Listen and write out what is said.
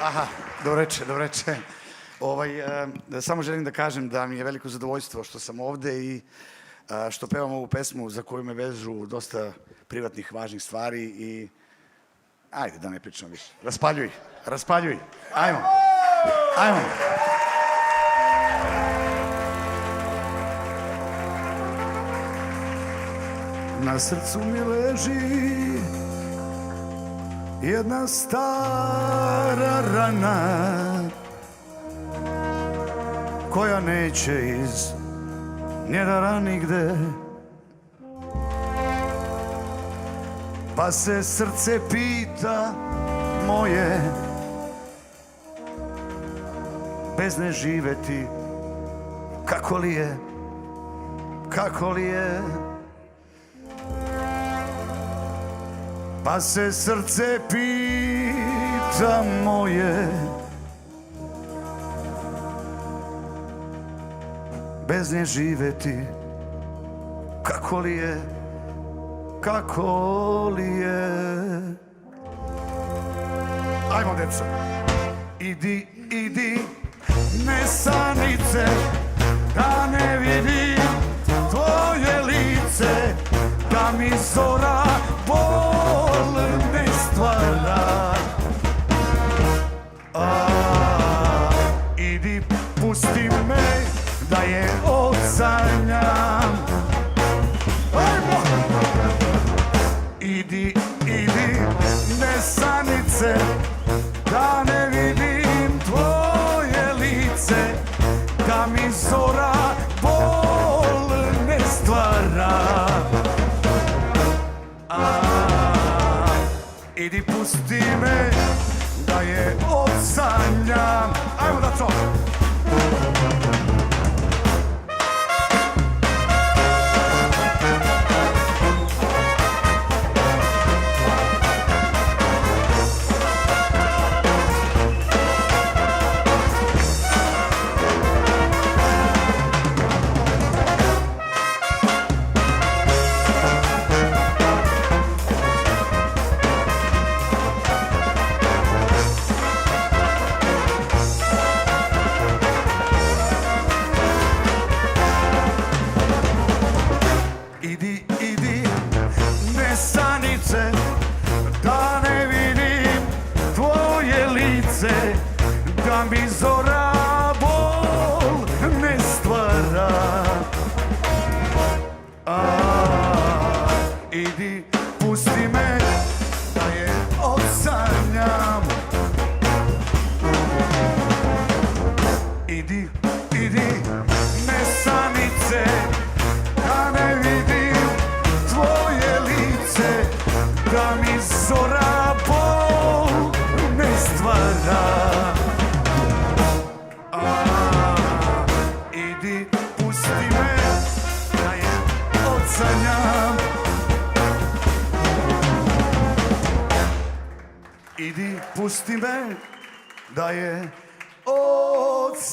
Aha, dobreče. Samo želim da kažem da mi je veliko zadovoljstvo što sam ovde i što pevam ovu pesmu za koju me vežu dosta privatnih važnih stvari i ajde da ne pričam više. Raspaljuj. Ajmo. Na srcu mi leži jedna stara rana koja neće iz njedara nigde, pa se srce pita moje, bez nje živeti kako li je. Pa se srce pita moje, bez nje živeti kako li je. Ajmo, deco. Idi, nesanice, da ne vidim tvoje lice, da mi zora bol ne stvara. Idi, pusti me da je odsanjam. Ajmo! Idi, nesanice, da ne vidim tvoje lice, da mi zora bol ne stvara. Idi, pusti me da je odsanjam. Ajmo da to! Idi, nesanice, da ne vidim tvoje lice, da mi zora bol ne stvara. Idi, pusti me da je odsanjam. Idi, nesanice, da ne vidim tvoje lice, da mi zora bol ne stvara. Idi, pusti me da je odsanjam. Idi, pusti me da je odsanjam.